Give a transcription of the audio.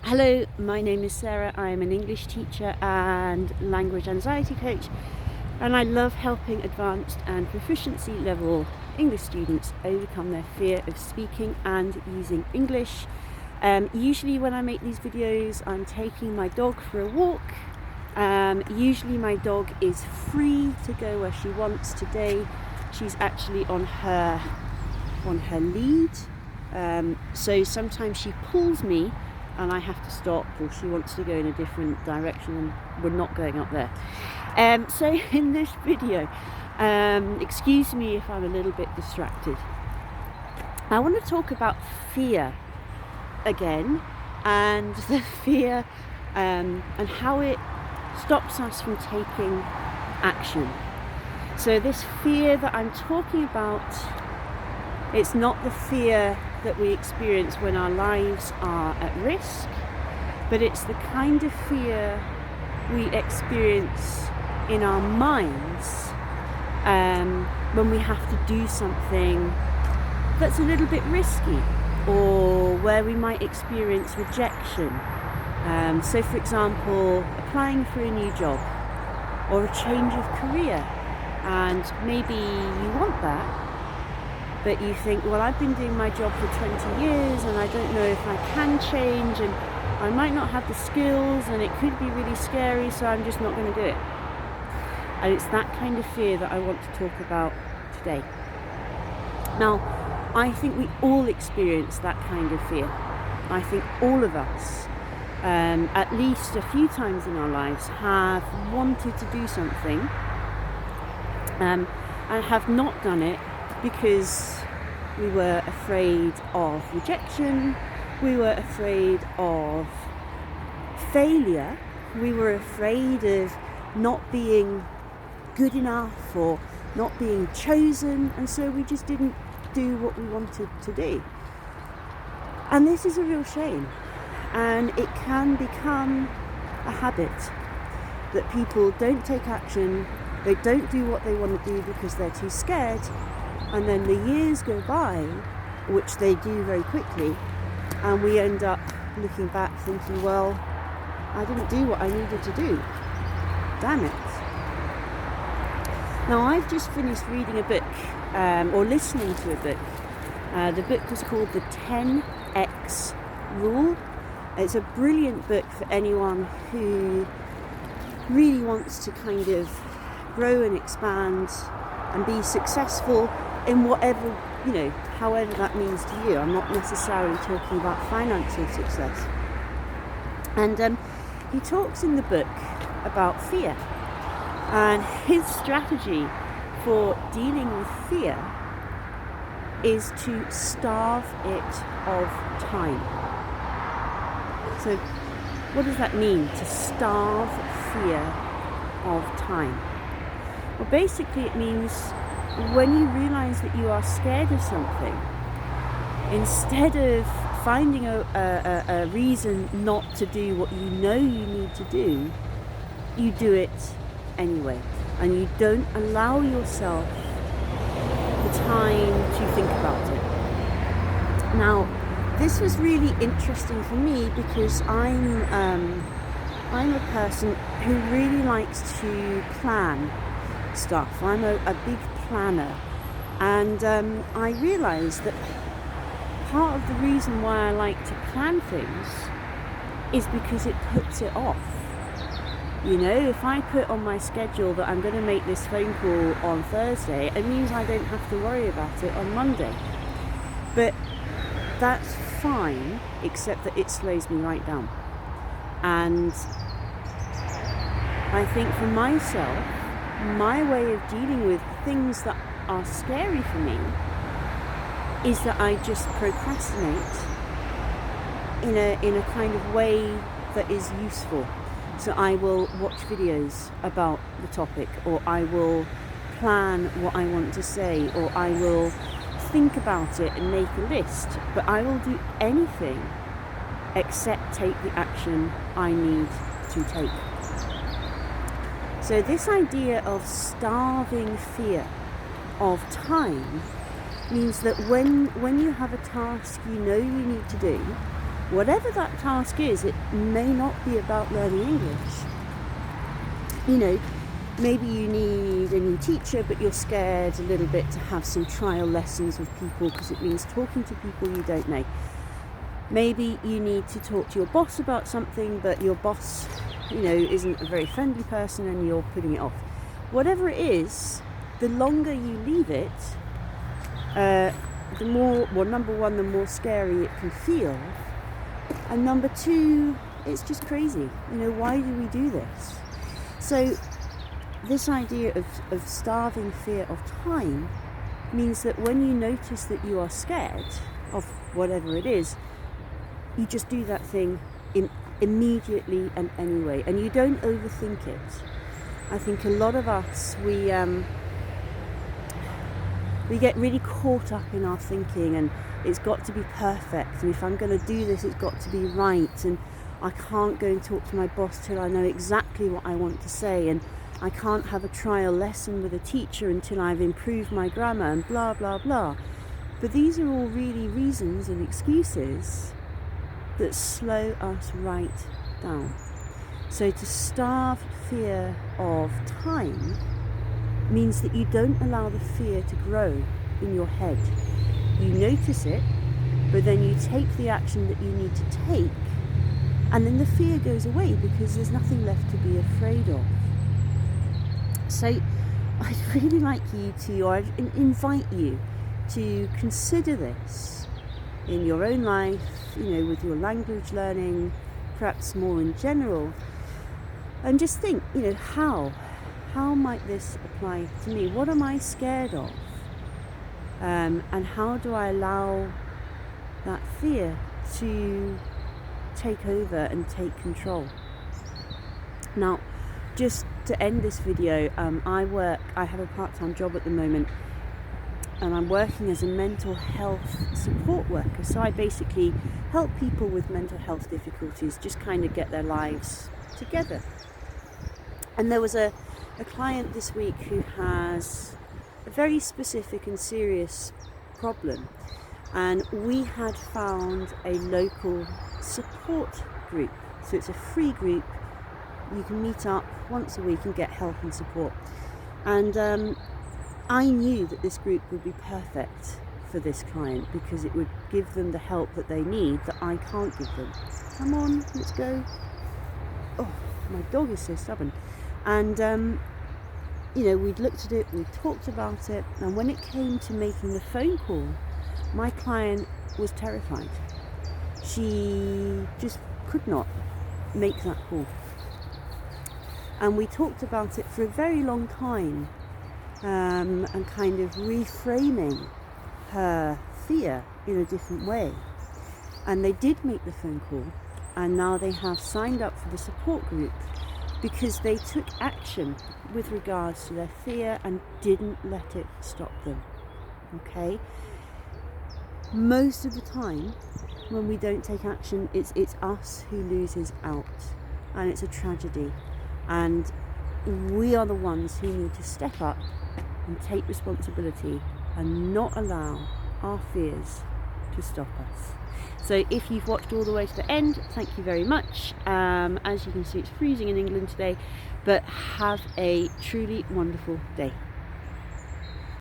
Hello, my name is Sarah. I am an English teacher and language anxiety coach, and I love helping advanced and proficiency level English students overcome their fear of speaking and using English. Usually when I make these videos, I'm taking my dog for a walk. Usually my dog is free to go where she wants. Today she's actually on her lead, so sometimes she pulls me and I have to stop, or she wants to go in a different direction and we're not going up there. So in this video, excuse me if I'm a little bit distracted, I want to talk about fear again, and the fear and how it stops us from taking action. So this fear that I'm talking about, it's not the fear that we experience when our lives are at risk, but it's the kind of fear we experience in our minds when we have to do something that's a little bit risky, or where we might experience rejection. So for example, applying for a new job or a change of career, and maybe you want that, but you think, well, I've been doing my job for 20 years and I don't know if I can change, and I might not have the skills, and it could be really scary, so I'm just not going to do it. And it's that kind of fear that I want to talk about today. Now, I think we all experience that kind of fear. I think all of us, at least a few times in our lives, have wanted to do something and have not done it because we were afraid of rejection, we were afraid of failure, we were afraid of not being good enough or not being chosen, and so we just didn't do what we wanted to do. And this is a real shame, and it can become a habit that people don't take action, they don't do what they want to do because they're too scared. And then the years go by, which they do very quickly, and we end up looking back thinking, well, I didn't do what I needed to do. Damn it. Now, I've just finished reading a book, or listening to a book. The book was called The 10X Rule. It's a brilliant book for anyone who really wants to kind of grow and expand and be successful in whatever, however that means to you. I'm not necessarily talking about financial success. And he talks in the book about fear, and his strategy for dealing with fear is to starve it of time. So what does that mean, to starve fear of time? Well, basically it means when you realize that you are scared of something, instead of finding a reason not to do what you know you need to do, you do it anyway, and you don't allow yourself the time to think about it. Now, this was really interesting for me because I'm a person who really likes to plan stuff. I'm a big planner, and I realised that part of the reason why I like to plan things is because it puts it off. If I put on my schedule that I'm going to make this phone call on Thursday, it means I don't have to worry about it on Monday. But that's fine, except that it slows me right down. And I think for myself, my way of dealing with things that are scary for me is that I just procrastinate in a kind of way that is useful. So I will watch videos about the topic, or I will plan what I want to say, or I will think about it and make a list, but I will do anything except take the action I need to take. So this idea of starving fear of time means that when you have a task you know you need to do, whatever that task is, it may not be about learning English. You know, maybe you need a new teacher, but you're scared a little bit to have some trial lessons with people because it means talking to people you don't know. Maybe you need to talk to your boss about something, but your boss, isn't a very friendly person and you're putting it off. Whatever it is, the longer you leave it, the more, well, number one, the more scary it can feel. And number two, it's just crazy. Why do we do this? So this idea of starving fear of time means that when you notice that you are scared of whatever it is, you just do that thing immediately and anyway, and you don't overthink it. I think a lot of us, we get really caught up in our thinking, and it's got to be perfect, and if I'm going to do this, it's got to be right, and I can't go and talk to my boss till I know exactly what I want to say, and I can't have a trial lesson with a teacher until I've improved my grammar, and blah blah blah. But these are all really reasons and excuses that slow us right down. So to starve fear of time means that you don't allow the fear to grow in your head. You notice it, but then you take the action that you need to take, and then the fear goes away because there's nothing left to be afraid of. So I'd really like you to, or I'd invite you to consider this in your own life, with your language learning, perhaps more in general, and just think, how might this apply to me? What am I scared of? And how do I allow that fear to take over and take control? Now, just to end this video, I have a part-time job at the moment, and I'm working as a mental health support worker. So I basically help people with mental health difficulties just kind of get their lives together. And there was a client this week who has a very specific and serious problem, and we had found a local support group. So it's a free group. You can meet up once a week and get help and support. And I knew that this group would be perfect for this client because it would give them the help that they need that I can't give them. Come on, let's go. Oh, my dog is so stubborn. And we'd looked at it, we talked about it, and when it came to making the phone call, my client was terrified. She just could not make that call. And we talked about it for a very long time, and kind of reframing her fear in a different way. And they did make the phone call, and now they have signed up for the support group because they took action with regards to their fear and didn't let it stop them. Okay? Most of the time, when we don't take action, it's us who loses out, and it's a tragedy. And we are the ones who need to step up and take responsibility and not allow our fears to stop us. So if you've watched all the way to the end, thank you very much. As you can see, it's freezing in England today, but have a truly wonderful day.